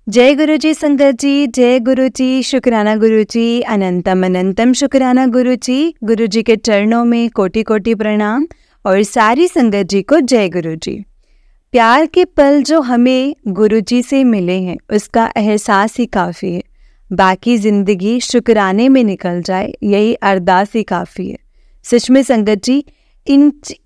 जय गुरु जी संगत जी, जय गुरु जी, शुक्राना गुरु जी, अनंतम अनंतम शुक्राना गुरु जी। गुरु जी के चरणों में कोटि कोटि प्रणाम और सारी संगत जी को जय गुरु जी। प्यार के पल जो हमें गुरु जी से मिले हैं उसका एहसास ही काफ़ी है। बाकी ज़िंदगी शुक्राने में निकल जाए यही अरदास ही काफ़ी है। सच में संगत जी,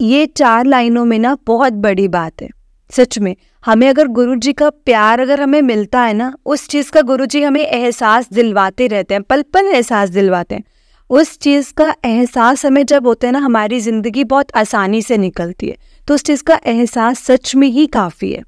ये 4 लाइनों में ना बहुत बड़ी बात है। सच में हमें अगर गुरु जी का प्यार अगर हमें मिलता है ना, उस चीज़ का गुरु जी हमें एहसास दिलवाते रहते हैं, पल पल एहसास दिलवाते हैं। उस चीज़ का एहसास हमें जब होता है ना, हमारी ज़िंदगी बहुत आसानी से निकलती है। तो उस चीज़ का एहसास सच में ही काफ़ी है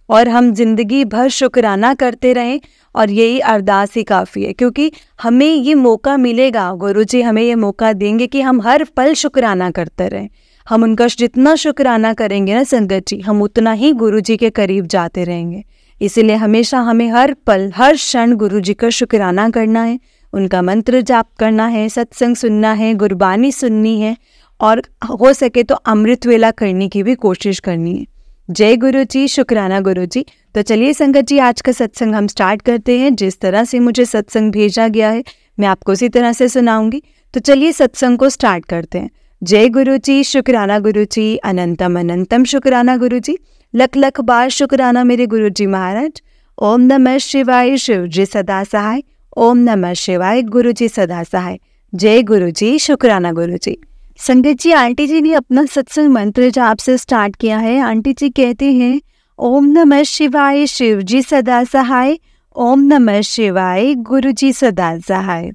और हम जिंदगी भर शुक्राना करते रहें और यही अरदास ही काफ़ी है, क्योंकि हमें ये मौका मिलेगा, गुरु जी हमें ये मौका देंगे कि हम हर पल शुक्राना करते रहें। हम उनका जितना शुक्राना करेंगे ना संगत जी, हम उतना ही गुरु जी के करीब जाते रहेंगे। इसीलिए हमेशा हमें हर पल हर क्षण गुरु जी का शुक्राना करना है, उनका मंत्र जाप करना है, सत्संग सुनना है, गुरबानी सुननी है और हो सके तो अमृत वेला करने की भी कोशिश करनी है। जय गुरु जी, शुक्राना गुरु जी। तो चलिए संगत जी, आज का सत्संग हम स्टार्ट करते हैं। जिस तरह से मुझे सत्संग भेजा गया है मैं आपको उसी तरह से सुनाऊंगी। तो चलिए सत्संग को स्टार्ट करते हैं। जय गुरु जी, शुक्राना गुरु जी, अनंतम अनंतम शुक्राना गुरु जी। लख लख बार शुक्राना मेरे गुरु जी महाराज। ओम नमः शिवाय, शिव जी सदा सहाय। ओम नमः शिवाय, गुरु जी सदा सहाय। जय गुरु जी, शुक्राना गुरु जी। संगत जी, आंटी जी ने अपना सत्संग मंत्र जाप से स्टार्ट किया है। आंटी जी कहते हैं, ओम नमः शिवाय, शिव जी सदा सहाय। ओम नमः शिवाय, गुरु जी सदा सहाय।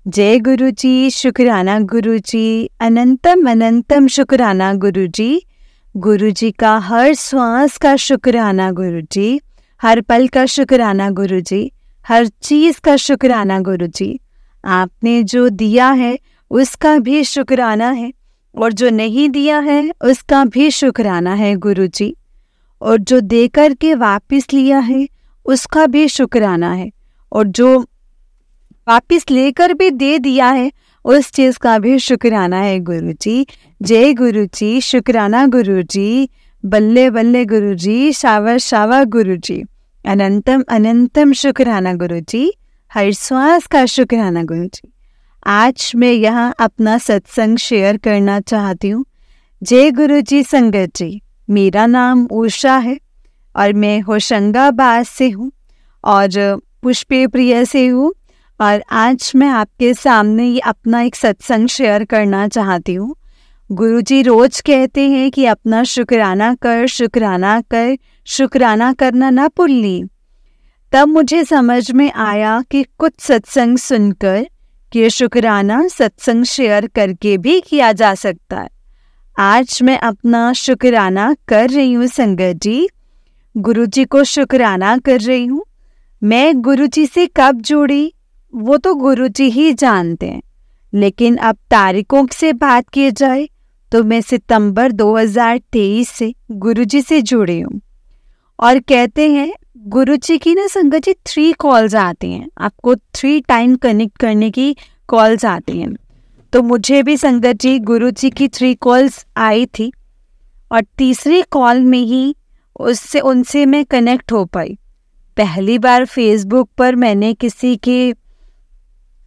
जय गुरु जी, शुक्राना गुरु जी, अनंतम अनंतम शुक्राना गुरु जी। गुरु जी का हर श्वास का शुक्राना गुरु जी, हर पल का शुक्राना गुरु जी, हर चीज़ का शुक्राना गुरु जी। आपने जो दिया है उसका भी शुक्राना है और जो नहीं दिया है उसका भी शुक्राना है गुरु जी, और जो दे कर के वापस लिया है उसका भी शुक्राना है, और जो वापस लेकर भी दे दिया है उस चीज़ का भी शुक्राना है गुरु जी। जय गुरु जी, शुक्राना गुरु जी, बल्ले बल्ले गुरु जी, शावा शावा गुरु जी, अनंतम अनंतम शुक्राना गुरु जी, हर श्वास का शुक्राना गुरु जी। आज मैं यहाँ अपना सत्संग शेयर करना चाहती हूँ। जय गुरु जी संगत जी, मेरा नाम उषा है और मैं होशंगाबाद से हूँ और पुष्पे प्रिय से हूँ, और आज मैं आपके सामने ये अपना एक सत्संग शेयर करना चाहती हूँ। गुरु जी रोज कहते हैं कि अपना शुक्राना कर, शुक्राना कर, शुक्राना करना ना भूलनी। तब मुझे समझ में आया कि कुछ सत्संग सुनकर कि शुक्राना सत्संग शेयर करके भी किया जा सकता है। आज मैं अपना शुक्राना कर रही हूँ संगत जी, गुरु जी को शुक्राना कर रही हूँ। मैं गुरु जी से कब जुड़ी वो तो गुरु जी ही जानते हैं, लेकिन अब तारीखों से बात की जाए तो मैं सितंबर 2023 से गुरु जी से जुड़ी हूँ। और कहते हैं गुरु जी की ना संगत जी 3 कॉल्स आती हैं, आपको 3 टाइम कनेक्ट करने की कॉल्स आती हैं। तो मुझे भी संगत जी गुरु जी की 3 कॉल्स आई थी और तीसरी कॉल में ही उनसे मैं कनेक्ट हो पाई। पहली बार फेसबुक पर मैंने किसी के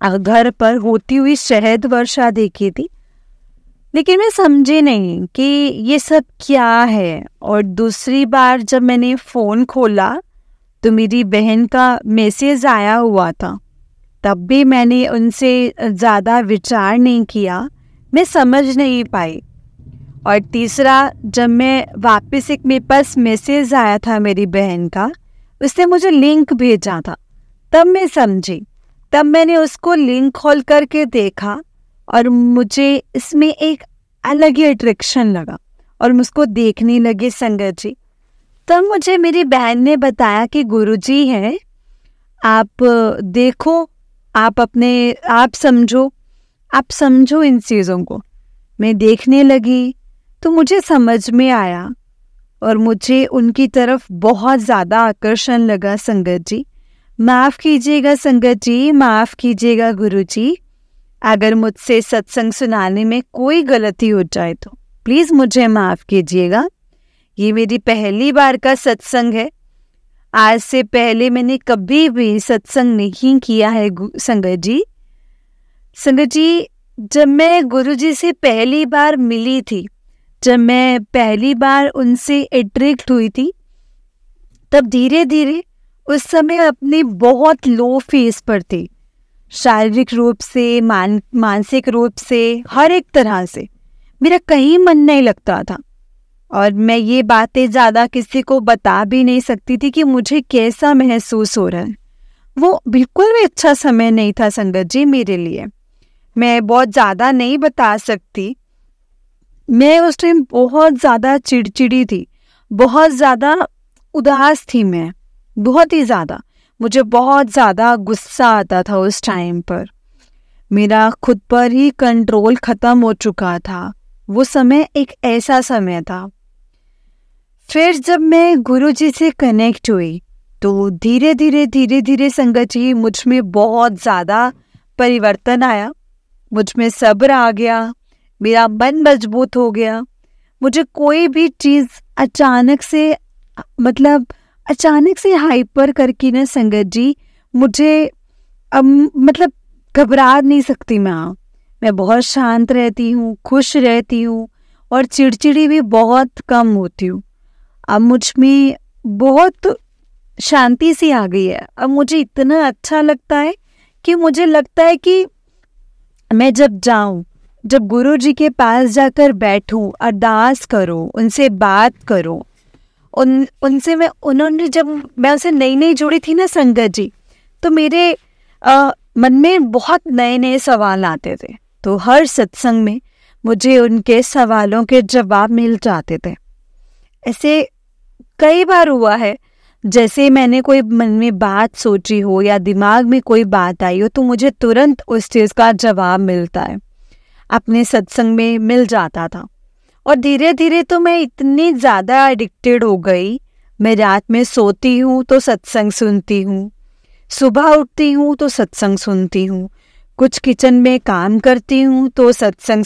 घर पर होती हुई शहद वर्षा देखी थी, लेकिन मैं समझी नहीं कि ये सब क्या है। और दूसरी बार जब मैंने फ़ोन खोला तो मेरी बहन का मैसेज आया हुआ था, तब भी मैंने उनसे ज़्यादा विचार नहीं किया, मैं समझ नहीं पाई। और तीसरा, जब मैं वापस एक मेरे पास मैसेज आया था मेरी बहन का, उसने मुझे लिंक भेजा था, तब मैं समझी। तब मैंने उसको लिंक खोल करके देखा और मुझे इसमें एक अलग ही अट्रैक्शन लगा और मुझको देखने लगी संगत जी। तब मुझे मेरी बहन ने बताया कि गुरुजी हैं, आप देखो, आप समझो इन चीज़ों को। मैं देखने लगी तो मुझे समझ में आया और मुझे उनकी तरफ बहुत ज़्यादा आकर्षण लगा संगत जी। माफ़ कीजिएगा संगत जी, माफ़ कीजिएगा गुरु जी, अगर मुझसे सत्संग सुनाने में कोई गलती हो जाए तो प्लीज़ मुझे माफ़ कीजिएगा। ये मेरी पहली बार का सत्संग है आज से पहले मैंने कभी भी सत्संग नहीं किया है संगत जी। संगत जी, जब मैं गुरुजी से पहली बार मिली थी, जब मैं पहली बार उनसे अट्रैक्ट हुई थी, तब धीरे धीरे उस समय अपनी बहुत लो फेस पर थी। शारीरिक रूप से, मानसिक रूप से, हर एक तरह से मेरा कहीं मन नहीं लगता था। और मैं ये बातें ज़्यादा किसी को बता भी नहीं सकती थी कि मुझे कैसा महसूस हो रहा है। वो बिल्कुल भी अच्छा समय नहीं था संगत जी मेरे लिए। मैं बहुत ज़्यादा नहीं बता सकती। मैं उस टाइम बहुत ज़्यादा चिड़चिड़ी थी, बहुत ज़्यादा उदास थी मैं, बहुत ही ज़्यादा। मुझे बहुत ज़्यादा गुस्सा आता था उस टाइम पर। मेरा खुद पर ही कंट्रोल ख़त्म हो चुका था। वो समय एक ऐसा समय था। फिर जब मैं गुरुजी से कनेक्ट हुई तो धीरे धीरे संगत जी मुझ में बहुत ज़्यादा परिवर्तन आया। मुझ में सब्र आ गया, मेरा मन मजबूत हो गया। मुझे कोई भी चीज़ अचानक से हाइपर करके ना संगत जी, मुझे घबरा नहीं सकती मैं बहुत शांत रहती हूँ, खुश रहती हूँ और चिड़चिड़ी भी बहुत कम होती हूँ। अब मुझ में बहुत शांति सी आ गई है। अब मुझे इतना अच्छा लगता है कि मुझे लगता है कि मैं जब गुरुजी के पास जाकर बैठूं, अरदास करूं, उनसे बात करूं, उनसे उन्होंने जब मैं उनसे नई जुड़ी थी ना संगत जी, तो मेरे मन में बहुत नए सवाल आते थे। तो हर सत्संग में मुझे उनके सवालों के जवाब मिल जाते थे। ऐसे कई बार हुआ है, जैसे मैंने कोई मन में बात सोची हो या दिमाग में कोई बात आई हो, तो मुझे तुरंत उस चीज़ का जवाब मिलता है, अपने सत्संग में मिल जाता था। और धीरे धीरे तो मैं इतनी ज़्यादा एडिक्टेड हो गई। मैं रात में सोती हूँ तो सत्संग सुनती हूँ, सुबह उठती हूँ तो सत्संग सुनती हूँ, कुछ किचन में काम करती हूँ तो सत्संग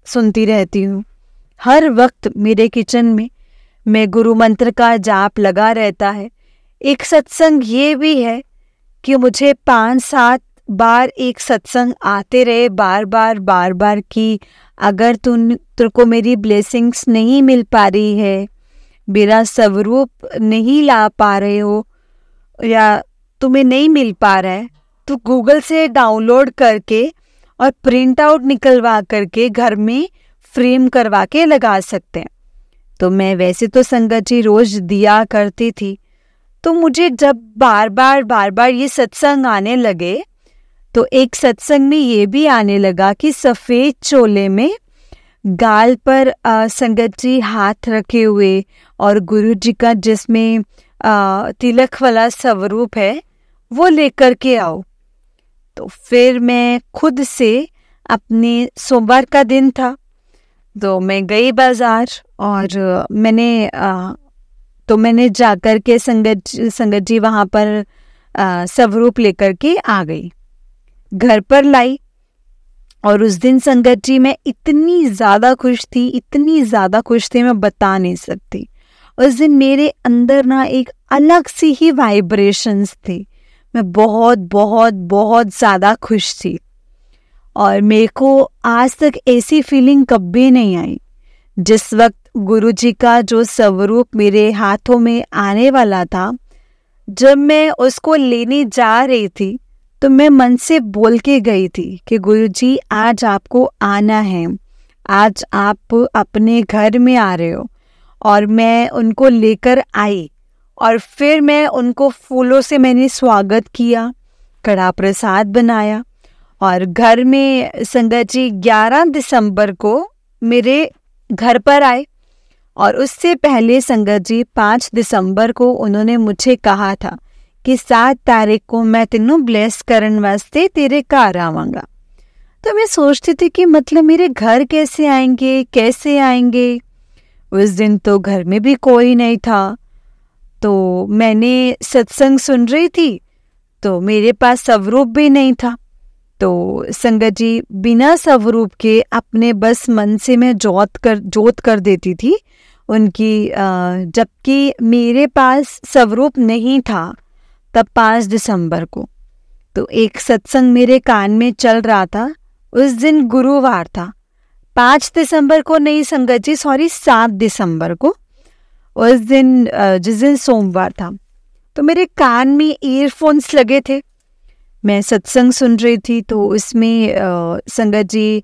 सुनती रहती हूँ। हर वक्त मेरे किचन में मैं गुरु मंत्र का जाप लगा रहता है। एक सत्संग ये भी है कि मुझे 5-7 बार एक सत्संग आते रहे बार बार कि अगर तुमको मेरी ब्लेसिंग्स नहीं मिल पा रही है, मेरा स्वरूप नहीं ला पा रहे हो या तुम्हें नहीं मिल पा रहा है, तो गूगल से डाउनलोड करके और प्रिंट आउट निकलवा करके घर में फ्रेम करवा के लगा सकते हैं। तो मैं वैसे तो संगत जी रोज दिया करती थी। तो मुझे जब बार बार ये सत्संग आने लगे, तो एक सत्संग में ये भी आने लगा कि सफ़ेद चोले में गाल पर संगत जी हाथ रखे हुए और गुरु जी का जिसमें तिलक वाला स्वरूप है वो लेकर के आओ। तो फिर मैं खुद से, अपने सोमवार का दिन था, तो मैं गई बाज़ार और मैंने जाकर के संगत जी वहाँ पर स्वरूप लेकर के आ गई, घर पर लाई। और उस दिन संगत जी मैं इतनी ज़्यादा खुश थी, मैं बता नहीं सकती। उस दिन मेरे अंदर ना एक अलग सी ही वाइब्रेशंस थी। मैं बहुत ज़्यादा खुश थी और मेरे को आज तक ऐसी फीलिंग कभी नहीं आई। जिस वक्त गुरुजी का जो स्वरूप मेरे हाथों में आने वाला था, जब मैं उसको लेने जा रही थी, तो मैं मन से बोल के गई थी कि गुरुजी आज आपको आना है, आज आप अपने घर में आ रहे हो। और मैं उनको लेकर आई और फिर मैं उनको फूलों से मैंने स्वागत किया, कड़ा प्रसाद बनाया और घर में संगत जी 11 दिसंबर को मेरे घर पर आए। और उससे पहले संगत जी 5 दिसंबर को उन्होंने मुझे कहा था कि 7 तारीख को मैं तेनू ब्लेस करन वास्ते तेरे घर आवांगा। तो मैं सोचती थी कि मतलब मेरे घर कैसे आएंगे। उस दिन तो घर में भी कोई नहीं था, तो मैंने सत्संग सुन रही थी, तो मेरे पास स्वरूप भी नहीं था। तो संगत जी बिना स्वरूप के अपने बस मन से मैं जोत कर देती थी उनकी जबकि मेरे पास स्वरूप नहीं था तब 5 दिसंबर को। तो एक सत्संग मेरे कान में चल रहा था, उस दिन गुरुवार था, 5 दिसंबर को नहीं संगत जी, सॉरी 7 दिसंबर को, उस दिन जिस दिन सोमवार था। तो मेरे कान में ईयरफोन्स लगे थे, मैं सत्संग सुन रही थी। तो उसमें संगत जी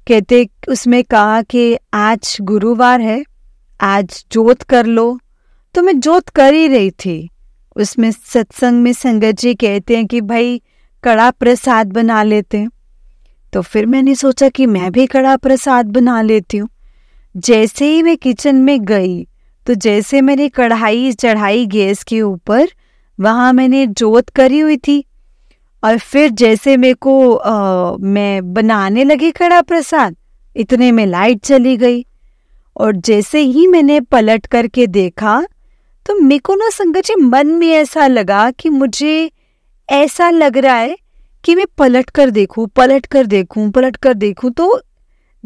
कहते, उसमें कहा कि आज गुरुवार है, आज जोत कर लो। तो मैं जोत कर ही रही थी। उसमें सत्संग में संगत जी कहते हैं कि भाई कड़ा प्रसाद बना लेते हैं। तो फिर मैंने सोचा कि मैं भी कड़ा प्रसाद बना लेती हूँ। जैसे ही मैं किचन में गई तो जैसे मैंने कढ़ाई चढ़ाई गैस के ऊपर, वहाँ मैंने जोत करी हुई थी, और फिर जैसे मेरे को मैं बनाने लगी कड़ा प्रसाद, इतने में लाइट चली गई। और जैसे ही मैंने पलट करके देखा तो मेरे को ना संगत जी मन में ऐसा लगा कि मुझे ऐसा लग रहा है कि मैं पलट कर देखूं, पलट कर देखूं, पलट कर देखूं। तो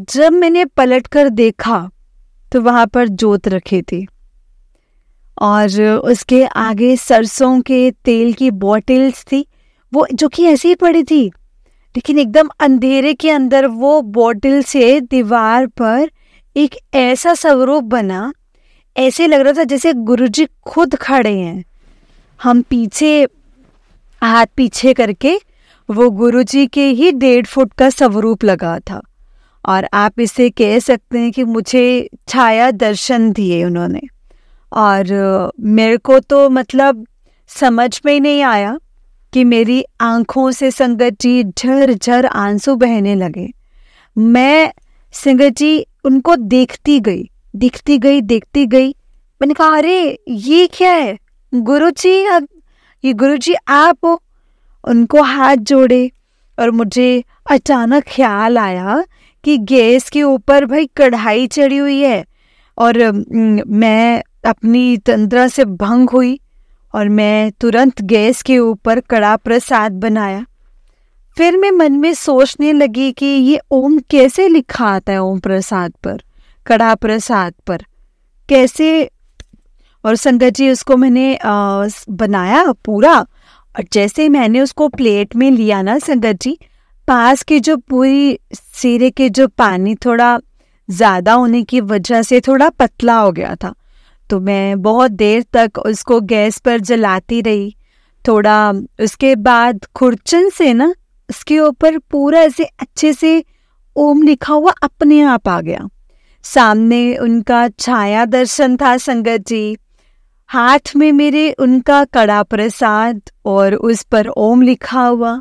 जब मैंने पलट कर देखा तो वहाँ पर जोत रखी थी, और उसके आगे सरसों के तेल की बॉटल्स थी, वो जो कि ऐसे ही पड़ी थी, लेकिन एकदम अंधेरे के अंदर वो बॉटल से दीवार पर एक ऐसा स्वरूप बना, ऐसे लग रहा था जैसे गुरुजी खुद खड़े हैं। हम पीछे हाथ पीछे करके, वो गुरुजी के ही 1.5 फुट का स्वरूप लगा था। और आप इसे कह सकते हैं कि मुझे छाया दर्शन दिए उन्होंने। और मेरे को तो मतलब समझ में ही नहीं आया कि मेरी आंखों से संगत जी झरझर आंसू बहने लगे। मैं संगत जी उनको देखती गई, देखती गई, देखती गई। मैंने कहा अरे ये क्या है गुरुजी, ये गुरुजी आप हो? उनको हाथ जोड़े, और मुझे अचानक ख्याल आया कि गैस के ऊपर भाई कढ़ाई चढ़ी हुई है, और मैं अपनी तंद्रा से भंग हुई और मैं तुरंत गैस के ऊपर कड़ा प्रसाद बनाया। फिर मैं मन में सोचने लगी कि ये ओम कैसे लिखा आता है, ओम प्रसाद पर, कड़ा प्रसाद पर कैसे। और संगत जी उसको मैंने बनाया पूरा, और जैसे मैंने उसको प्लेट में लिया ना संगत जी, पास के जो पूरी सिरे के जो पानी थोड़ा ज़्यादा होने की वजह से थोड़ा पतला हो गया था। तो मैं बहुत देर तक उसको गैस पर जलाती रही। थोड़ा उसके बाद खुरचन से ना उसके ऊपर पूरा ऐसे अच्छे से ओम लिखा हुआ अपने आप आ गया। सामने उनका छाया दर्शन था संगत जी, हाथ में मेरे उनका कड़ा प्रसाद और उस पर ओम लिखा हुआ।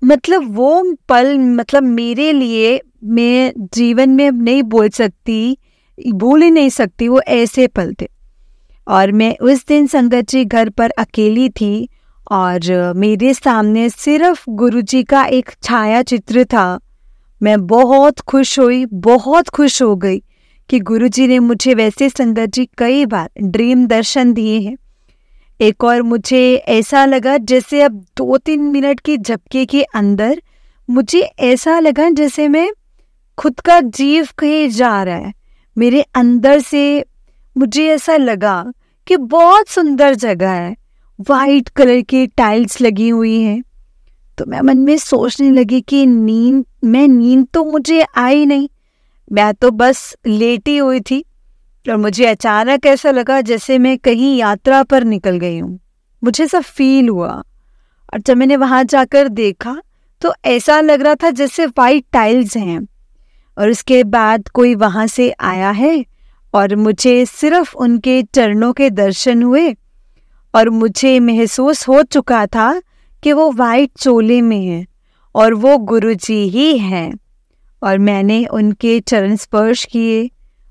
मतलब वो पल, मतलब मेरे लिए, मैं जीवन में नहीं भूल ही नहीं सकती वो ऐसे पल थे। और मैं उस दिन संगत जी घर पर अकेली थी, और मेरे सामने सिर्फ गुरुजी का एक छाया चित्र था। मैं बहुत खुश हुई, बहुत खुश हो गई कि गुरुजी ने मुझे, वैसे संगत जी कई बार ड्रीम दर्शन दिए हैं। एक और मुझे ऐसा लगा जैसे अब 2-3 मिनट के झपके के अंदर मुझे ऐसा लगा जैसे मैं खुद का जीव कहीं जा रहा है मेरे अंदर से। मुझे ऐसा लगा कि बहुत सुंदर जगह है, वाइट कलर की टाइल्स लगी हुई हैं। तो मैं मन में सोचने लगी कि नींद तो मुझे आई नहीं, मैं तो बस लेटी हुई थी, और मुझे अचानक ऐसा लगा जैसे मैं कहीं यात्रा पर निकल गई हूँ। मुझे ऐसा फील हुआ, और जब मैंने वहाँ जाकर देखा तो ऐसा लग रहा था जैसे वाइट टाइल्स हैं। और उसके बाद कोई वहाँ से आया है, और मुझे सिर्फ उनके चरणों के दर्शन हुए, और मुझे महसूस हो चुका था कि वो वाइट चोले में हैं और वो गुरुजी ही हैं। और मैंने उनके चरण स्पर्श किए,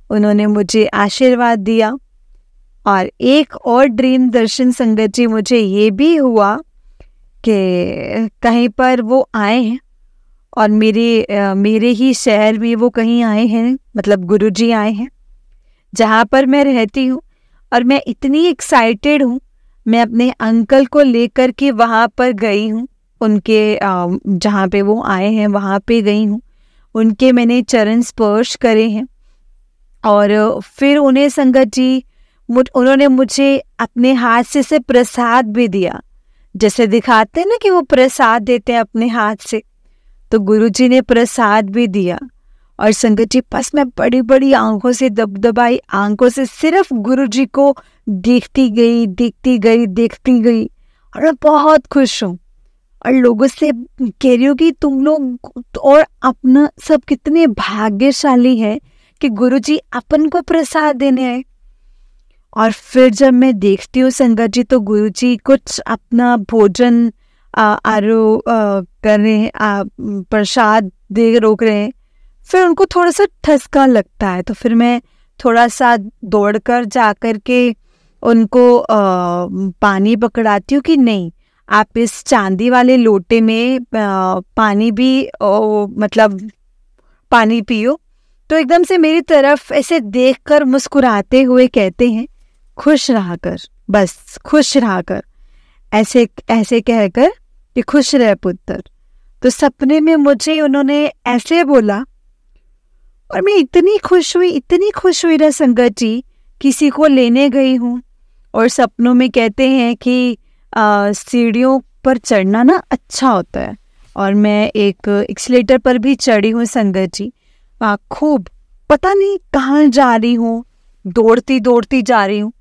उन्होंने मुझे आशीर्वाद दिया। और एक और ड्रीम दर्शन संगत जी मुझे ये भी हुआ कि कहीं पर वो आए हैं, और मेरे ही शहर में वो कहीं आए हैं, मतलब गुरुजी आए हैं जहाँ पर मैं रहती हूँ। और मैं इतनी एक्साइटेड हूँ, मैं अपने अंकल को लेकर के वहाँ पर गई हूँ, उनके जहाँ पे वो आए हैं वहाँ पे गई हूँ, उनके मैंने चरण स्पर्श करे हैं। और फिर उन्हें संगत जी उन्होंने मुझे अपने हाथ से प्रसाद भी दिया, जैसे दिखाते हैं ना कि वो प्रसाद देते हैं अपने हाथ से, तो गुरुजी ने प्रसाद भी दिया। और संगत जी बस मैं बड़ी बड़ी आंखों से, दबदबाई आंखों से सिर्फ गुरुजी को देखती गई और मैं बहुत खुश हूँ। और लोगों से कह रही हूँ कि तुम लोग और अपना सब कितने भाग्यशाली है कि गुरुजी अपन को प्रसाद देने आए। और फिर जब मैं देखती हूँ संगत जी, तो गुरुजी कुछ अपना भोजन कर रहे हैं, प्रसाद दे रोक रहे हैं। फिर उनको थोड़ा सा ठसका लगता है, तो फिर मैं थोड़ा सा दौड़कर जाकर के उनको पानी पकड़ाती हूँ कि नहीं, आप इस चांदी वाले लोटे में पानी भी मतलब पानी पियो। तो एकदम से मेरी तरफ ऐसे देखकर मुस्कुराते हुए कहते हैं, खुश रहा कर, बस खुश रहा कर, ऐसे ऐसे कहकर कि खुश रह पुत्र। तो सपने में मुझे उन्होंने ऐसे बोला और मैं इतनी खुश हुई ना संगत जी। किसी को लेने गई हूँ और सपनों में कहते हैं कि सीढ़ियों पर चढ़ना ना अच्छा होता है, और मैं एक एक्सीलेटर पर भी चढ़ी हूँ संगत जी। वहाँ खूब पता नहीं कहाँ जा रही हूँ, दौड़ती जा रही हूँ,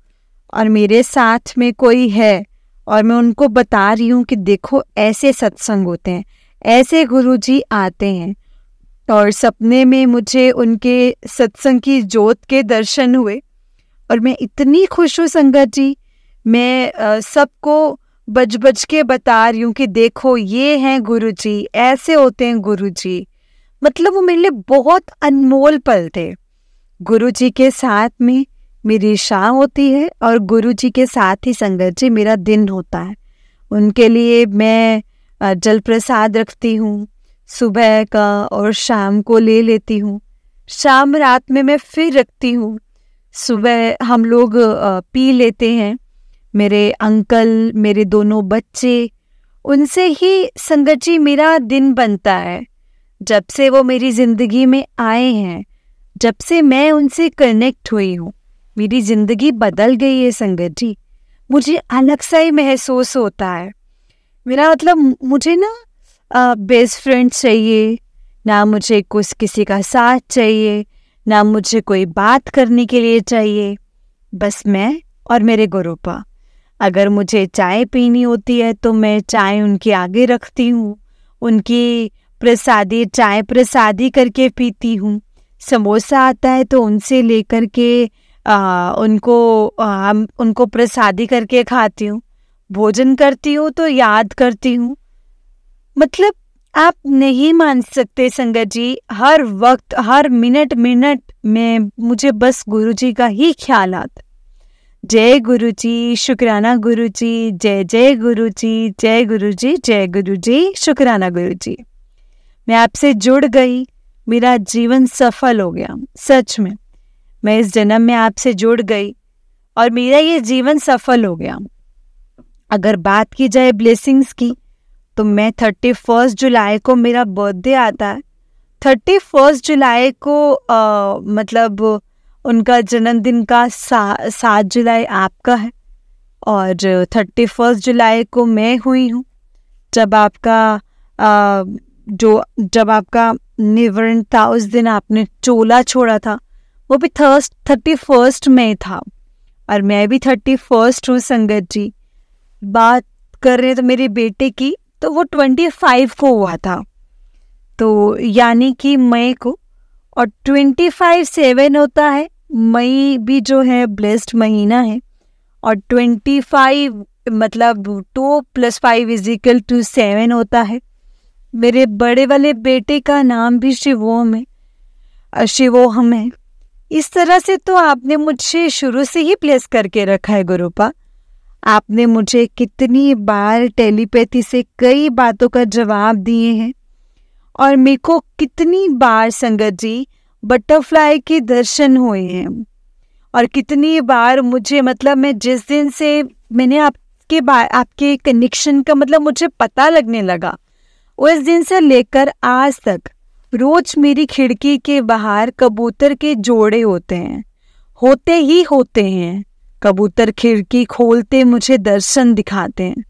और मेरे साथ में कोई है और मैं उनको बता रही हूँ कि देखो ऐसे सत्संग होते हैं, ऐसे गुरुजी आते हैं। और सपने में मुझे उनके सत्संग की ज्योत के दर्शन हुए और मैं इतनी खुश हूँ संगत जी। मैं सबको बज के बता रही हूँ कि देखो ये हैं गुरुजी, ऐसे होते हैं गुरुजी। मतलब वो मेरे लिए बहुत अनमोल पल थे। गुरुजी के साथ में मेरी शाम होती है और गुरुजी के साथ ही संगत जी मेरा दिन होता है। उनके लिए मैं जल प्रसाद रखती हूँ, सुबह का और शाम को ले लेती हूँ, शाम रात में मैं फिर रखती हूँ, सुबह हम लोग पी लेते हैं। मेरे अंकल, मेरे दोनों बच्चे, उनसे ही संगत जी मेरा दिन बनता है। जब से वो मेरी ज़िंदगी में आए हैं, जब से मैं उनसे कनेक्ट हुई हूँ, मेरी ज़िंदगी बदल गई है संगत जी। मुझे अलग सा ही महसूस होता है। मेरा मतलब मुझे ना बेस्ट फ्रेंड चाहिए ना, मुझे कुछ किसी का साथ चाहिए ना, मुझे कोई बात करने के लिए चाहिए, बस मैं और मेरे गुरुपा। अगर मुझे चाय पीनी होती है तो मैं चाय उनके आगे रखती हूँ, उनकी प्रसादी चाय प्रसादी करके पीती हूँ। समोसा आता है तो उनसे लेकर के उनको प्रसादी करके खाती हूँ। भोजन करती हूँ तो याद करती हूँ। मतलब आप नहीं मान सकते संगत जी, हर वक्त हर मिनट में मुझे बस गुरुजी का ही ख्याल आता। जय गुरुजी, शुक्राना गुरुजी, जय जय गुरुजी, जय गुरुजी, जय गुरुजी, शुक्राना गुरुजी। मैं आपसे जुड़ गई, मेरा जीवन सफल हो गया। सच में मैं इस जन्म में आपसे जुड़ गई और मेरा ये जीवन सफल हो गया। अगर बात की जाए ब्लेसिंग्स की, तो मैं 31 जुलाई को मेरा बर्थडे आता है। 31 जुलाई को मतलब उनका जन्मदिन का 7 जुलाई आपका है और 31 जुलाई को मैं हुई हूँ। जब आपका निवर्ण था, उस दिन आपने चोला छोड़ा था, वो भी 31 में था और मैं भी 31 हूँ संगत जी। बात कर रहे तो मेरे बेटे की, तो वो 25 को हुआ था, तो यानी कि मई को, और 25/7 होता है। मई भी जो है ब्लेस्ड महीना है और 25 मतलब 2 + 5 = 7 होता है। मेरे बड़े वाले बेटे का नाम भी शिवोहम है। इस तरह से तो आपने मुझे शुरू से ही प्लेस करके रखा है गुरुपा। आपने मुझे कितनी बार टेलीपैथी से कई बातों का जवाब दिए हैं और मेरे को कितनी बार संगत जी बटरफ्लाई के दर्शन हुए हैं और कितनी बार मुझे मतलब मैं जिस दिन से मैंने आपके कनेक्शन का मतलब मुझे पता लगने लगा, उस दिन से लेकर आज तक रोज मेरी खिड़की के बाहर कबूतर के जोड़े होते हैं, होते ही होते हैं। कबूतर खिड़की खोलते मुझे दर्शन दिखाते हैं।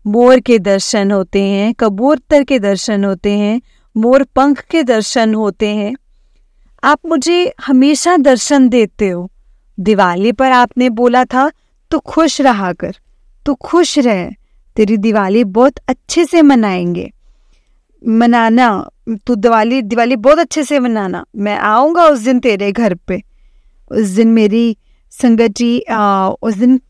मोर के दर्शन होते हैं, कबूतर के दर्शन होते हैं, मोर पंख के दर्शन होते हैं। आप मुझे हमेशा दर्शन देते हो। दिवाली पर आपने बोला था तो खुश रहा कर, तू खुश रह, तेरी दिवाली बहुत अच्छे से मनाएंगे, मनाना, तू दिवाली बहुत अच्छे से मनाना। मैं आऊँगा उस दिन तेरे घर पे। उस दिन मेरी संगत जी उस दिन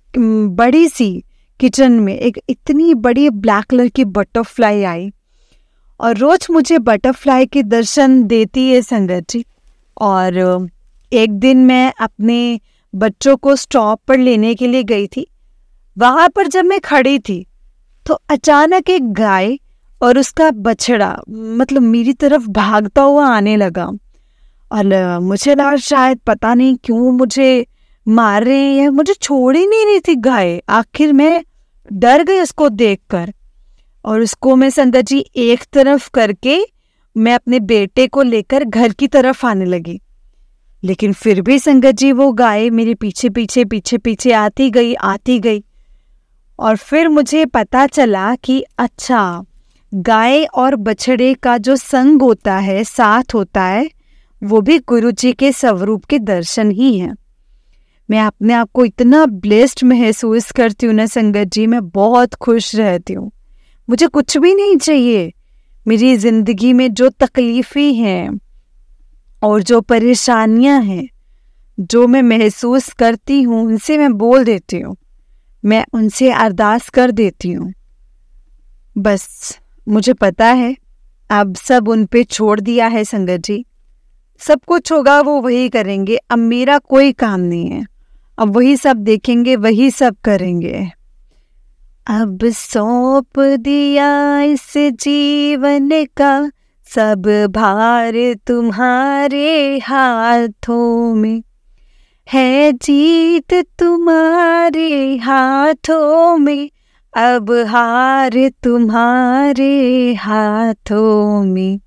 बड़ी सी किचन में एक इतनी बड़ी ब्लैक कलर की बटरफ्लाई आई, और रोज मुझे बटरफ्लाई के दर्शन देती है संगत जी। और एक दिन मैं अपने बच्चों को स्टॉप पर लेने के लिए गई थी। वहाँ पर जब मैं खड़ी थी तो अचानक एक गाय और उसका बछड़ा मतलब मेरी तरफ भागता हुआ आने लगा, और मुझे लगा शायद पता नहीं क्यों मुझे मार रहे हैं, मुझे छोड़ ही नहीं रही थी गाय। आखिर मैं डर गई उसको देखकर, और उसको मैं संगत जी एक तरफ करके मैं अपने बेटे को लेकर घर की तरफ आने लगी। लेकिन फिर भी संगत जी वो गाय मेरे पीछे पीछे आती गई। और फिर मुझे पता चला कि अच्छा, गाय और बछड़े का जो संग होता है, साथ होता है, वो भी गुरु जी के स्वरूप के दर्शन ही हैं। मैं अपने आप को इतना ब्लेस्ड महसूस करती हूँ ना संगत जी, मैं बहुत खुश रहती हूँ। मुझे कुछ भी नहीं चाहिए। मेरी ज़िंदगी में जो तकलीफ़ें हैं और जो परेशानियाँ हैं जो मैं महसूस करती हूँ, उनसे मैं बोल देती हूँ, मैं उनसे अरदास कर देती हूँ। बस मुझे पता है अब सब उन पे छोड़ दिया है संगत जी। सब कुछ होगा वो वही करेंगे, अब मेरा कोई काम नहीं है। अब वही सब देखेंगे, वही सब करेंगे। अब सौंप दिया इस जीवन का सब भार तुम्हारे हाथों में, है जीत तुम्हारे हाथों में, अब हार तुम्हारे हाथों में।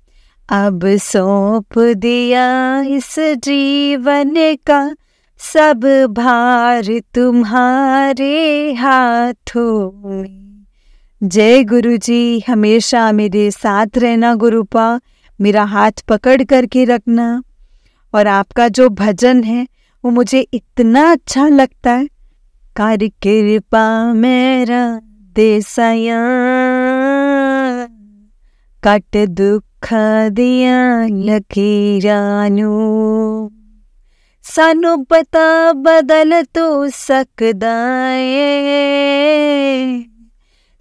अब सौंप दिया इस जीवन का सब भार तुम्हारे हाथों में। जय गुरु जी, हमेशा मेरे साथ रहना गुरुपा, मेरा हाथ पकड़ करके रखना। और आपका जो भजन है वो मुझे इतना अच्छा लगता है। कर कृपा मेरा देसाया, कट दुख दिया लकीरानू, सानू पता बदल तो सकदा ए,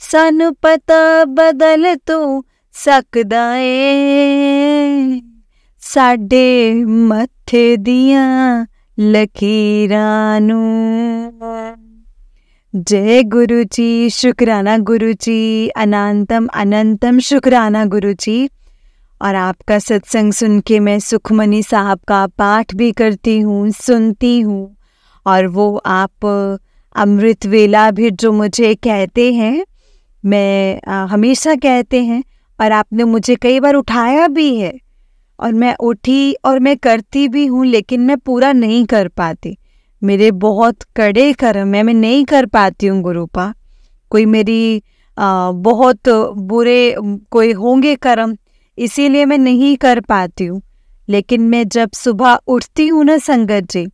सानू पता बदल तो सकदा ए, साडे मत्थे दिया लकीरानू। जय गुरु जी, शुक्राना गुरु जी, अनंतम अनंतम शुक्राना गुरु जी। और आपका सत्संग सुन के मैं सुखमनी साहब का पाठ भी करती हूँ, सुनती हूँ। और वो आप अमृत वेला भी जो मुझे कहते हैं, मैं हमेशा कहते हैं, और आपने मुझे कई बार उठाया भी है, और मैं उठी और मैं करती भी हूँ, लेकिन मैं पूरा नहीं कर पाती। मेरे बहुत कड़े कर्म है, मैं नहीं कर पाती हूँ गुरुपा। कोई मेरी बहुत बुरे कोई होंगे कर्म, इसीलिए मैं नहीं कर पाती हूँ। लेकिन मैं जब सुबह उठती हूँ ना संगत जी,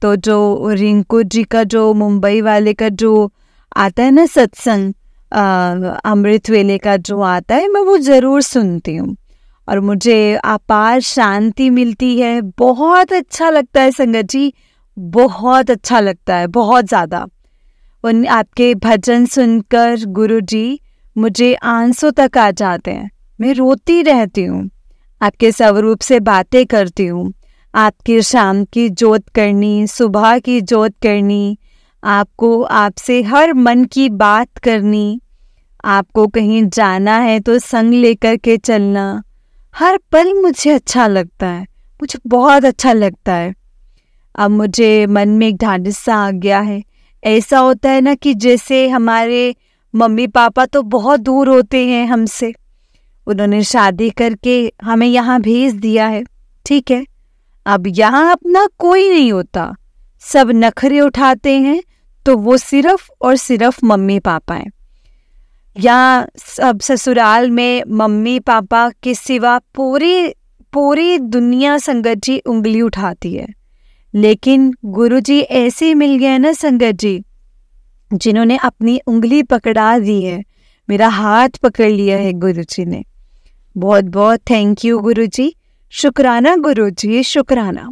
तो जो रिंकू जी का जो मुंबई वाले का जो आता है ना सत्संग, अमृत वेले का जो आता है, मैं वो ज़रूर सुनती हूँ और मुझे अपार शांति मिलती है। बहुत अच्छा लगता है संगत जी, बहुत अच्छा लगता है, बहुत ज़्यादा। उन आपके भजन सुनकर गुरु जी मुझे आंसू तक आ जाते हैं, मैं रोती रहती हूँ। आपके स्वरूप से बातें करती हूँ, आपकी शाम की जोत करनी, सुबह की जोत करनी, आपको आपसे हर मन की बात करनी, आपको कहीं जाना है तो संग लेकर के चलना, हर पल मुझे अच्छा लगता है, मुझे बहुत अच्छा लगता है। अब मुझे मन में एक ढाढ़स सा आ गया है। ऐसा होता है ना कि जैसे हमारे मम्मी पापा तो बहुत दूर होते हैं हमसे, उन्होंने शादी करके हमें यहाँ भेज दिया है, ठीक है। अब यहाँ अपना कोई नहीं होता, सब नखरे उठाते हैं, तो वो सिर्फ और सिर्फ मम्मी पापा हैं। यहाँ सब ससुराल में मम्मी पापा के सिवा पूरी दुनिया संगत जी उंगली उठाती है। लेकिन गुरुजी ऐसे मिल गए ना संगत जी, जिन्होंने अपनी उंगली पकड़ा दी है, मेरा हाथ पकड़ लिया है गुरुजी ने। बहुत बहुत थैंक यू गुरुजी, शुक्राना गुरुजी, शुक्राना।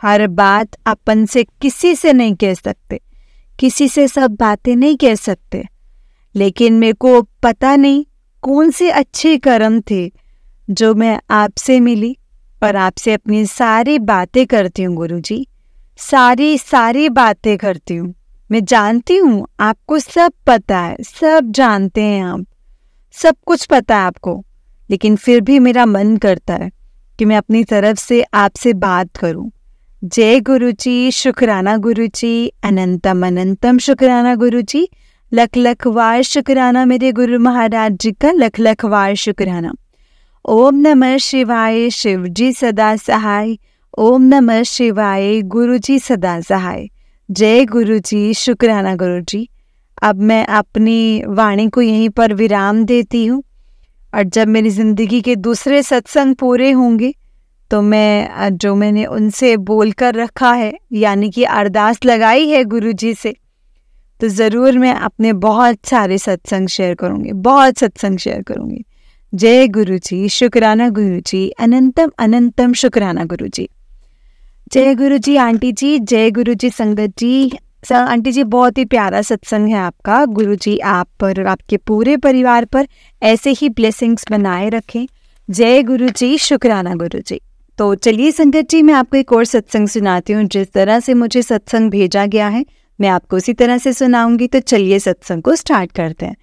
हर बात अपन से किसी से नहीं कह सकते, किसी से सब बातें नहीं कह सकते, लेकिन मेरे को पता नहीं कौन से अच्छे कर्म थे जो मैं आपसे मिली और आपसे अपनी सारी बातें करती हूँ गुरुजी, सारी बातें करती हूँ। मैं जानती हूँ आपको सब पता है, सब जानते हैं आप, सब कुछ पता है आपको, लेकिन फिर भी मेरा मन करता है कि मैं अपनी तरफ से आपसे बात करूँ। जय गुरुजी, शुक्राना गुरुजी, अनंतम अनंतम शुक्राना गुरुजी, लख लख वार शुक्राना मेरे गुरु महाराज जी का, लख लख वार शुक्राना। ओम नमः शिवाय, शिव जी सदा सहाय। ओम नमः शिवाय, गुरु जी सदा सहाय। जय गुरु जी, शुक्राना गुरु जी। अब मैं अपनी वाणी को यहीं पर विराम देती हूँ, और जब मेरी ज़िंदगी के दूसरे सत्संग पूरे होंगे तो मैं जो मैंने उनसे बोल कर रखा है, यानी कि अरदास लगाई है गुरु जी से, तो ज़रूर मैं अपने बहुत सारे सत्संग शेयर करूँगी, बहुत सत्संग शेयर करूँगी। जय गुरु जी, शुक्राना गुरु जी, अनंतम अनंतम शुक्राना गुरु जी। जय गुरु जी आंटी जी, जय गुरु जी संगत जी। आंटी जी बहुत ही प्यारा सत्संग है आपका, गुरु जी आप पर और आपके पूरे परिवार पर ऐसे ही ब्लेसिंग्स बनाए रखें। जय गुरु जी, शुक्राना गुरु जी। तो चलिए संगत जी, मैं आपको एक और सत्संग सुनाती हूँ। जिस तरह से मुझे सत्संग भेजा गया है मैं आपको उसी तरह से सुनाऊंगी। तो चलिए सत्संग को स्टार्ट करते हैं।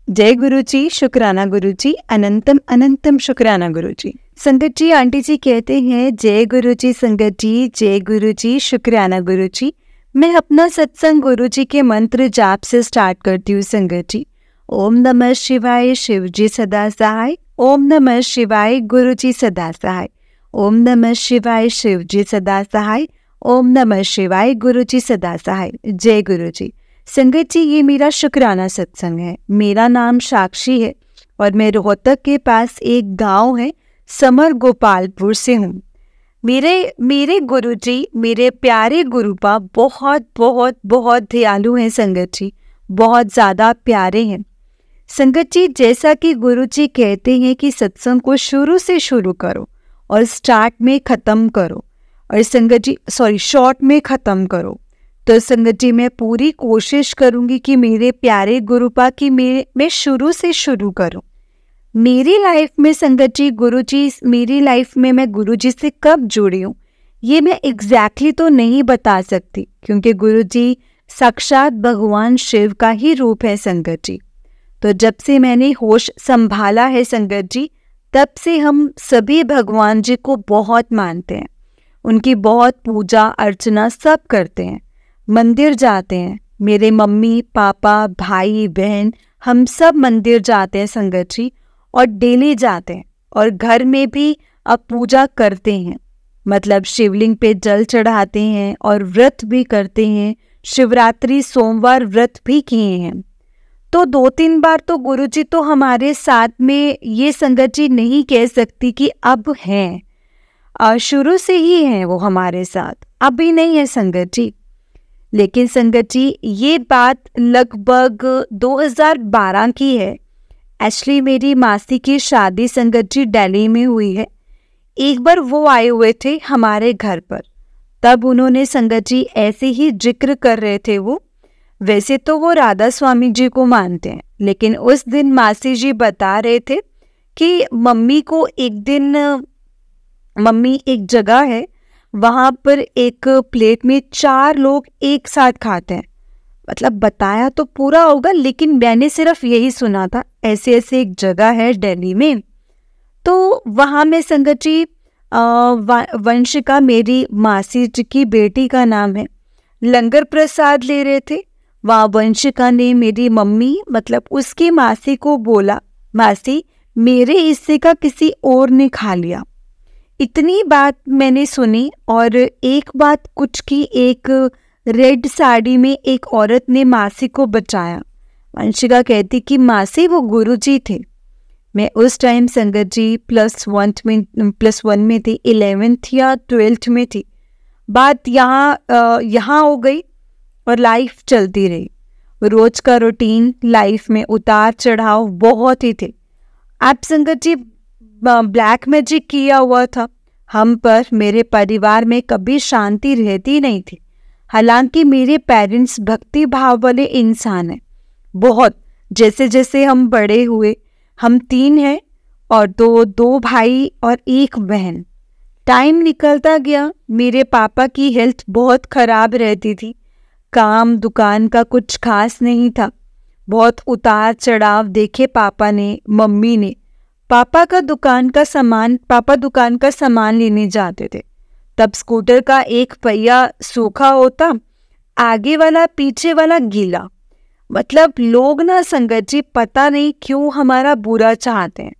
जय गुरु जी, शुक्राना गुरु जी, अनंतम अनंतम शुक्राना गुरु जी। संगत जी आंटी जी कहते हैं, जय गुरु जी संगत जी, जय गुरु जी, शुक्राना गुरु जी। मैं अपना सत्संग गुरु जी के मंत्र जाप से स्टार्ट करती हूँ संगत जी। ओम नमः शिवाय, शिव जी सदा सहाय। ओम नमः शिवाय, गुरु जी सदा सहाय। ओम नमः शिवाय, शिव जी सदा सहाय। ओम नमः शिवाय, गुरु जी सदा सहाय। जय गुरु जी। संगत जी ये मेरा शुक्राना सत्संग है। मेरा नाम साक्षी है और मैं रोहतक के पास एक गांव है समर गोपालपुर से हूँ। मेरे गुरुजी, मेरे प्यारे गुरुपा बहुत बहुत बहुत दयालु हैं संगत जी, बहुत ज़्यादा प्यारे हैं संगत जी। जैसा कि गुरुजी कहते हैं कि सत्संग को शुरू से शुरू करो और स्टार्ट में ख़त्म करो, और संगत जी शॉर्ट में ख़त्म करो। तो संगत जी मैं पूरी कोशिश करूँगी कि मेरे प्यारे गुरुपा की मैं शुरू से शुरू करूँ। मेरी लाइफ में संगत जी गुरुजी, मेरी लाइफ में मैं गुरुजी से कब जुड़ी हूँ ये मैं एग्जैक्टली तो नहीं बता सकती, क्योंकि गुरुजी साक्षात भगवान शिव का ही रूप है संगत जी। तो जब से मैंने होश संभाला है संगत जी, तब से हम सभी भगवान जी को बहुत मानते हैं, उनकी बहुत पूजा अर्चना सब करते हैं, मंदिर जाते हैं। मेरे मम्मी पापा भाई बहन हम सब मंदिर जाते हैं संगत जी, और डेली जाते हैं, और घर में भी अब पूजा करते हैं, मतलब शिवलिंग पे जल चढ़ाते हैं और व्रत भी करते हैं। शिवरात्रि सोमवार व्रत भी किए हैं। तो 2-3 बार तो गुरुजी तो हमारे साथ में ये संगत जी नहीं कह सकती कि अब हैं, शुरू से ही हैं वो हमारे साथ, अभी नहीं है संगत जी। लेकिन संगत जी ये बात लगभग 2012 की है। एक्चुअली मेरी मासी की शादी संगत जी दिल्ली में हुई है। एक बार वो आए हुए थे हमारे घर पर, तब उन्होंने संगत जी ऐसे ही जिक्र कर रहे थे। वो वैसे तो वो राधा स्वामी जी को मानते हैं, लेकिन उस दिन मासी जी बता रहे थे कि मम्मी को एक दिन, मम्मी एक जगह है वहाँ पर एक प्लेट में 4 लोग एक साथ खाते हैं। मतलब बताया तो पूरा होगा, लेकिन मैंने सिर्फ यही सुना था, ऐसे ऐसे एक जगह है दिल्ली में। तो वहाँ में संगत जी वंशिका, मेरी मासी जी की बेटी का नाम है, लंगर प्रसाद ले रहे थे। वहाँ वंशिका ने मेरी मम्मी मतलब उसकी मासी को बोला, मासी मेरे हिस्से का किसी और ने खा लिया। इतनी बात मैंने सुनी और एक बात कुछ की, एक रेड साड़ी में एक औरत ने मासी को बचाया। वंशिका कहती कि मासी वो गुरुजी थे। मैं उस टाइम संगत जी +1 में थी, 11th या 12th में थी। बात यहाँ हो गई और लाइफ चलती रही। रोज का रूटीन, लाइफ में उतार चढ़ाव बहुत ही थे। आप संगत जी ब्लैक मैजिक किया हुआ था हम पर। मेरे परिवार में कभी शांति रहती नहीं थी। हालांकि मेरे पेरेंट्स भक्ति भाव वाले इंसान हैं बहुत। जैसे जैसे हम बड़े हुए, हम 3 हैं और दो भाई और 1 बहन। टाइम निकलता गया। मेरे पापा की हेल्थ बहुत ख़राब रहती थी। काम दुकान का कुछ खास नहीं था। बहुत उतार चढ़ाव देखे पापा ने, मम्मी ने। पापा दुकान का सामान लेने जाते थे। तब स्कूटर का एक पहिया सूखा होता, आगे वाला पीछे वाला गीला। मतलब लोग ना संगत जी पता नहीं क्यों हमारा बुरा चाहते हैं।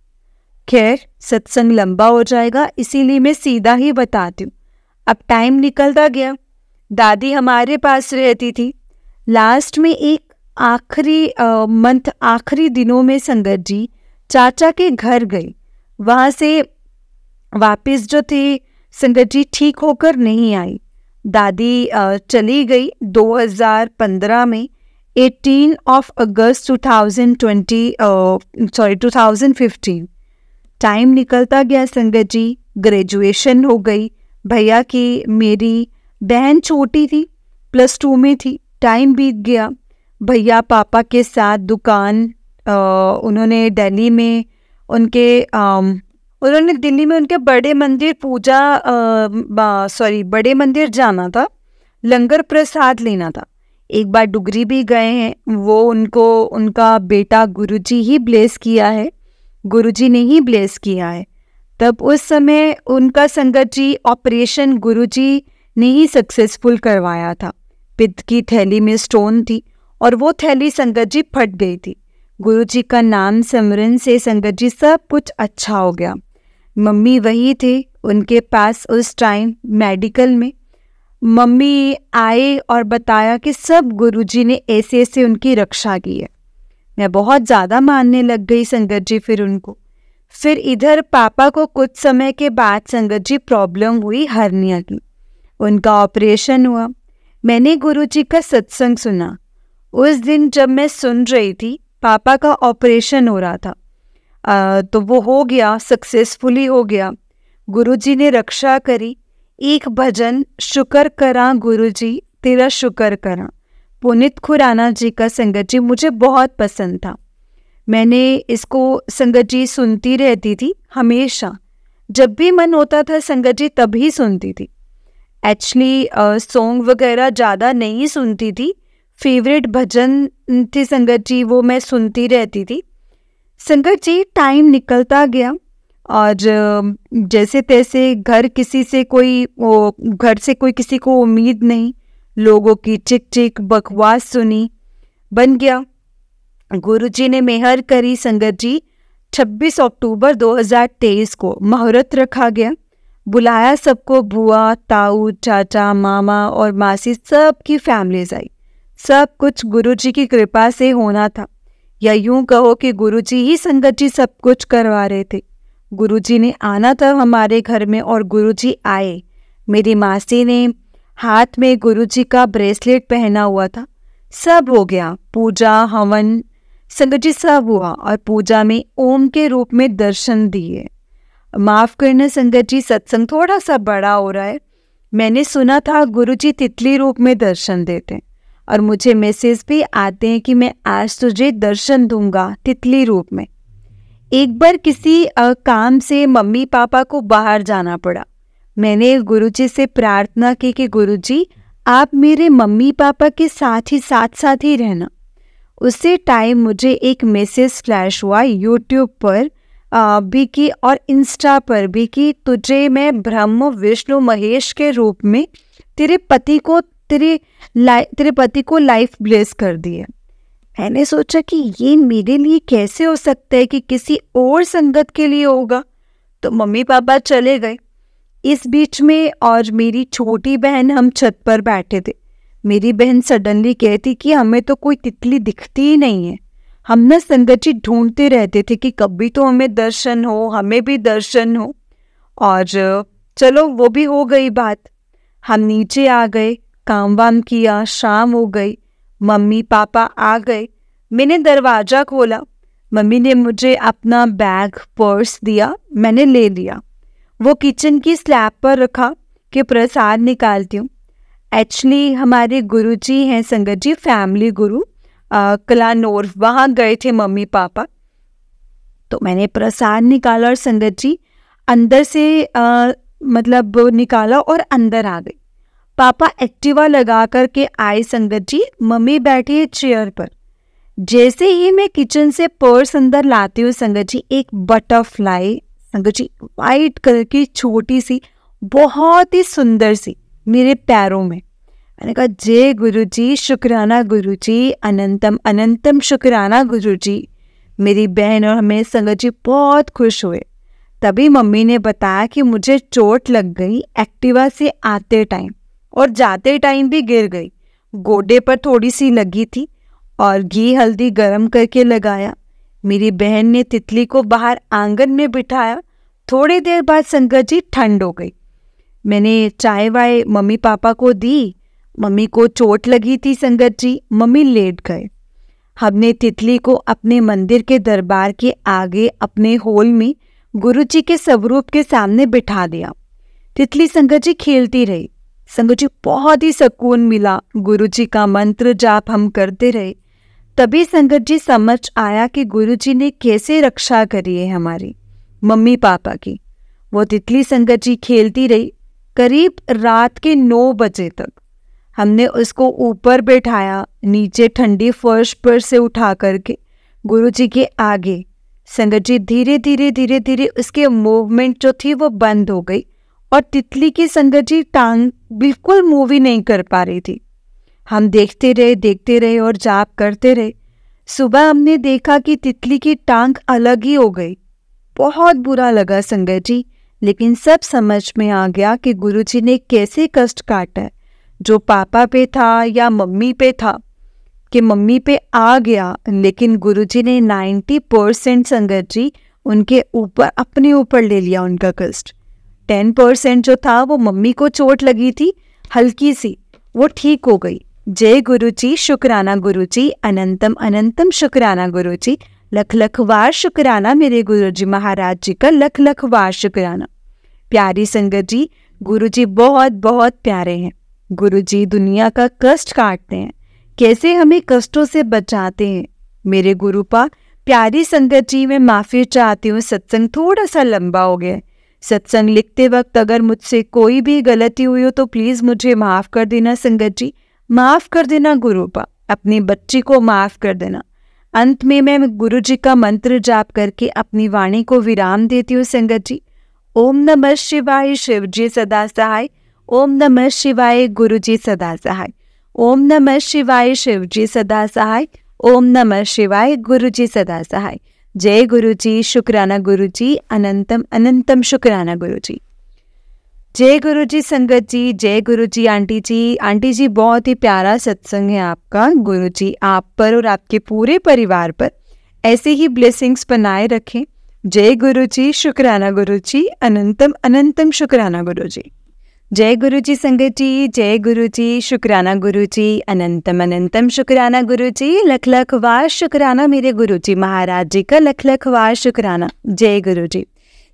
खैर, सत्संग लंबा हो जाएगा, इसीलिए मैं सीधा ही बताती हूँ। अब टाइम निकलता गया। दादी हमारे पास रहती थी। लास्ट में एक आखिरी दिनों में संगत जी चाचा के घर गई। वहाँ से वापस जो थे संगत जी ठीक होकर नहीं आई। दादी चली गई 2015 में, 18 अगस्त 2015। टाइम निकलता गया संगत जी। ग्रेजुएशन हो गई भैया की। मेरी बहन छोटी थी, +2 में थी। टाइम बीत गया। भैया पापा के साथ दुकान, उन्होंने दिल्ली में उनके बड़े मंदिर जाना था, लंगर प्रसाद लेना था। एक बार डुगरी भी गए हैं। वो उनका बेटा गुरुजी ही ब्लेस किया है, गुरुजी ने ही ब्लेस किया है। तब उस समय उनका संगत जी ऑपरेशन गुरुजी ने ही सक्सेसफुल करवाया था। पित्त की थैली में स्टोन थी और वो थैली संगत जी फट गई थी। गुरुजी का नाम सिमरन से संगत जी सब कुछ अच्छा हो गया। मम्मी वही थे उनके पास उस टाइम मेडिकल में। मम्मी आए और बताया कि सब गुरुजी ने ऐसे ऐसे उनकी रक्षा की है। मैं बहुत ज़्यादा मानने लग गई संगत जी फिर इधर पापा को कुछ समय के बाद संगत जी प्रॉब्लम हुई हर्निया की। उनका ऑपरेशन हुआ। मैंने गुरुजी का सत्संग सुना। उस दिन जब मैं सुन रही थी, पापा का ऑपरेशन हो रहा था, तो वो हो गया, सक्सेसफुली हो गया। गुरुजी ने रक्षा करी। एक भजन, शुक्र करा गुरुजी तेरा शुक्र करा, पुनीत खुराना जी का संगत जी मुझे बहुत पसंद था। मैंने इसको संगत जी सुनती रहती थी हमेशा। जब भी मन होता था संगत जी तभी सुनती थी। एक्चुअली सॉन्ग वगैरह ज़्यादा नहीं सुनती थी। फेवरेट भजन थे संगत जी, वो मैं सुनती रहती थी। संगत जी टाइम निकलता गया और जैसे तैसे घर से कोई किसी को उम्मीद नहीं। लोगों की चिक चिक बकवास सुनी, बन गया। गुरुजी ने मेहर करी संगत जी। 26 अक्टूबर 2023 को मुहूर्त रखा गया। बुलाया सबको, बुआ, ताऊ, चाचा, मामा और मासी, सबकी फैमिलीज आई। सब कुछ गुरुजी की कृपा से होना था, या यूं कहो कि गुरुजी ही संगत जी सब कुछ करवा रहे थे। गुरुजी ने आना था हमारे घर में और गुरुजी आए। मेरी मासी ने हाथ में गुरुजी का ब्रेसलेट पहना हुआ था। सब हो गया, पूजा हवन संगत जी सब हुआ और पूजा में ओम के रूप में दर्शन दिए। माफ़ करना संगत जी, सत्संग थोड़ा सा बड़ा हो रहा है। मैंने सुना था गुरुजी तितली रूप में दर्शन देते हैं और मुझे मैसेज भी आते हैं कि मैं आज तुझे दर्शन दूंगा तितली रूप में। एक बार किसी काम से मम्मी पापा को बाहर जाना पड़ा। मैंने गुरुजी से प्रार्थना की कि गुरुजी आप मेरे मम्मी पापा के साथ ही रहना। उसी टाइम मुझे एक मैसेज फ्लैश हुआ यूट्यूब पर भी की और इंस्टा पर भी कि तुझे मैं ब्रह्म विष्णु महेश के रूप में तेरे पति को लाइफ ब्लेस कर दी है। मैंने सोचा कि ये मेरे लिए कैसे हो सकता है कि किसी और संगत के लिए होगा। तो मम्मी पापा चले गए। इस बीच में और मेरी छोटी बहन हम छत पर बैठे थे। मेरी बहन सडनली कहती कि हमें तो कोई तितली दिखती ही नहीं है। हम ना संगत जी ढूंढते रहते थे कि कभी तो हमें दर्शन हो, हमें भी दर्शन हो। और चलो वो भी हो गई बात। हम नीचे आ गए, काम वाम किया, शाम हो गई, मम्मी पापा आ गए। मैंने दरवाज़ा खोला, मम्मी ने मुझे अपना बैग पर्स दिया, मैंने ले लिया। वो किचन की स्लैब पर रखा कि प्रसाद निकालती हूँ। एक्चुअली हमारे गुरुजी हैं संगत जी, फैमिली गुरु कलानौर, वहाँ गए थे मम्मी पापा। तो मैंने प्रसाद निकाला और संगत जी अंदर से मतलब निकाला और अंदर आ गई। पापा एक्टिवा लगा कर के आए संगत जी, मम्मी बैठी है चेयर पर। जैसे ही मैं किचन से पर्स अंदर लाती हूँ संगत जी, एक बटरफ्लाई संगत जी वाइट कलर की छोटी सी, बहुत ही सुंदर सी मेरे पैरों में। मैंने कहा जय गुरुजी, शुक्राना गुरुजी, अनंतम अनंतम शुक्राना गुरुजी। मेरी बहन और हमें संगत जी बहुत खुश हुए। तभी मम्मी ने बताया कि मुझे चोट लग गई एक्टिवा से आते टाइम, और जाते टाइम भी गिर गई। गोडे पर थोड़ी सी लगी थी और घी हल्दी गरम करके लगाया। मेरी बहन ने तितली को बाहर आंगन में बिठाया। थोड़ी देर बाद संगत जी ठंड हो गई। मैंने चाय वाय मम्मी पापा को दी। मम्मी को चोट लगी थी संगत जी, मम्मी लेट गए। हमने तितली को अपने मंदिर के दरबार के आगे अपने हॉल में गुरुजी के स्वरूप के सामने बिठा दिया। तितली संगत जी खेलती रही। संगत जी बहुत ही सुकून मिला। गुरुजी का मंत्र जाप हम करते रहे। तभी संगत जी समझ आया कि गुरुजी ने कैसे रक्षा करी है हमारी मम्मी पापा की। वो तितली संगत जी खेलती रही करीब रात के 9 बजे तक। हमने उसको ऊपर बैठाया, नीचे ठंडी फर्श पर से उठा करके गुरुजी के आगे। संगत जी धीरे धीरे धीरे धीरे उसके मूवमेंट जो थी वो बंद हो गई और तितली की संगत जी टांग बिल्कुल मूव ही नहीं कर पा रही थी। हम देखते रहे और जाप करते रहे। सुबह हमने देखा कि तितली की टांग अलग ही हो गई। बहुत बुरा लगा संगत जी, लेकिन सब समझ में आ गया कि गुरुजी ने कैसे कष्ट काटा है। जो पापा पे था या मम्मी पे था, कि मम्मी पे आ गया, लेकिन गुरुजी ने 90% संगत जी उनके ऊपर अपने ऊपर ले लिया उनका कष्ट। 10% जो था वो मम्मी को चोट लगी थी हल्की सी, वो ठीक हो गई। जय गुरुजी, शुक्राना गुरुजी, अनंतम अनंतम शुक्राना गुरुजी, लख लख वार शुक्राना मेरे गुरुजी महाराज जी का, लख लख वार शुक्राना। प्यारी संगत जी, गुरुजी बहुत बहुत प्यारे हैं। गुरुजी दुनिया का कष्ट काटते हैं, कैसे हमें कष्टों से बचाते हैं। मेरे गुरुपा प्यारी संगत जी, मैं माफ़ी चाहती हूँ, सत्संग थोड़ा सा लंबा हो गया है। सत्संग लिखते वक्त अगर मुझसे कोई भी गलती हुई हो तो प्लीज़ मुझे माफ़ कर देना संगत जी, माफ़ कर देना गुरुपा, अपनी बच्ची को माफ़ कर देना। अंत में मैं गुरुजी का मंत्र जाप करके अपनी वाणी को विराम देती हूँ संगत जी। ओम नमः शिवाय, शिव जी सदा सहाय। ओम नमः शिवाय, गुरुजी सदा सहाय। ओम नमः शिवाय, शिव जी सदा सहाय। ओम नमः शिवाय, गुरुजी सदा सहाय। जय गुरुजी, शुक्राना गुरुजी, अनंतम अनंतम शुक्राना गुरुजी। जय गुरुजी संगत जी, जय गुरुजी आंटी जी। आंटी जी बहुत ही प्यारा सत्संग है आपका। गुरुजी आप पर और आपके पूरे परिवार पर ऐसे ही ब्लेसिंग्स बनाए रखें। जय गुरुजी, शुक्राना गुरुजी, अनंतम अनंतम शुक्राना गुरुजी। जय गुरुजी संगत जी, जय गुरुजी, शुक्राना गुरुजी, अनंतम अनंतम शुक्राना गुरुजी, लख लख वार शुक्राना मेरे गुरुजी महाराज जी का, लख लख वार शुक्राना। जय गुरुजी।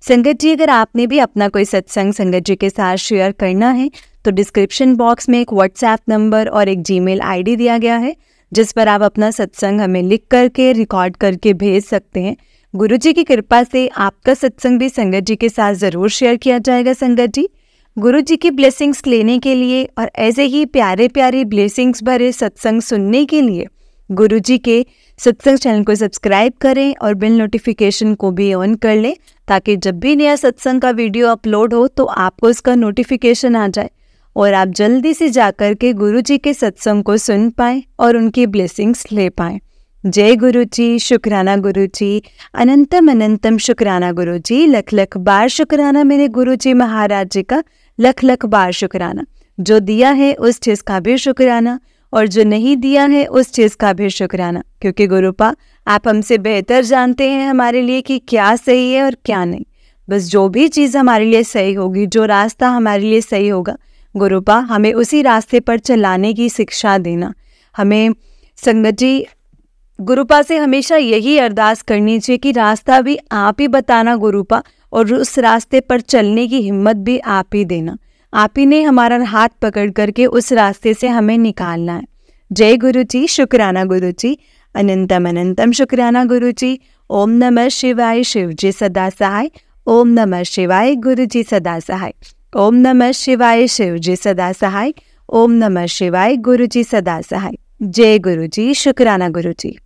संगत जी, अगर आपने भी अपना कोई सत्संग संगत जी के साथ शेयर करना है तो डिस्क्रिप्शन बॉक्स में एक व्हाट्सएप नंबर और एक जीमेल आईडी दिया गया है, जिस पर आप अपना सत्संग हमें लिख करके रिकॉर्ड करके भेज सकते हैं। गुरुजी की कृपा से आपका सत्संग भी संगत जी के साथ ज़रूर शेयर किया जाएगा संगत जी। गुरुजी की ब्लेसिंग्स लेने के लिए और ऐसे ही प्यारे प्यारे ब्लेसिंग्स भरे सत्संग सुनने के लिए गुरुजी के सत्संग चैनल को सब्सक्राइब करें और बेल नोटिफिकेशन को भी ऑन कर लें, ताकि जब भी नया सत्संग का वीडियो अपलोड हो तो आपको इसका नोटिफिकेशन आ जाए और आप जल्दी से जाकर के गुरुजी के सत्संग को सुन पाएँ और उनकी ब्लेसिंग्स ले पाएँ। जय गुरु जी, शुक्राना गुरु जी, अनंतम अनंतम शुक्राना गुरु जी, लख लख बार शुक्राना मेरे गुरु जी महाराज जी का, लख लख बार शुक्राना। जो दिया है उस चीज़ का भी शुक्राना, और जो नहीं दिया है उस चीज़ का भी शुक्राना, क्योंकि गुरुपा आप हमसे बेहतर जानते हैं हमारे लिए कि क्या सही है और क्या नहीं। बस जो भी चीज़ हमारे लिए सही होगी, जो रास्ता हमारे लिए सही होगा, गुरुपा हमें उसी रास्ते पर चलाने की शिक्षा देना। हमें संगत जी गुरुपा से हमेशा यही अरदास करनी चाहिए कि रास्ता भी आप ही बताना गुरुपा, और उस रास्ते पर चलने की हिम्मत भी आप ही देना। आप ही ने हमारा हाथ पकड़ करके उस रास्ते से हमें निकालना है। जय गुरु जी, शुक्राना गुरु जी, अनंतम अनंतम शुक्राना गुरु जी। ओम नमः शिवाय, शिव जी सदा सहाय। ओम नमः शिवाय, गुरु जी सदा सहाय। ओम नमः शिवाय, शिव जी सदा सहाय। ओम नमः शिवाय, गुरु जी सदा सहाय। जय गुरु जी, शुक्राना गुरु जी।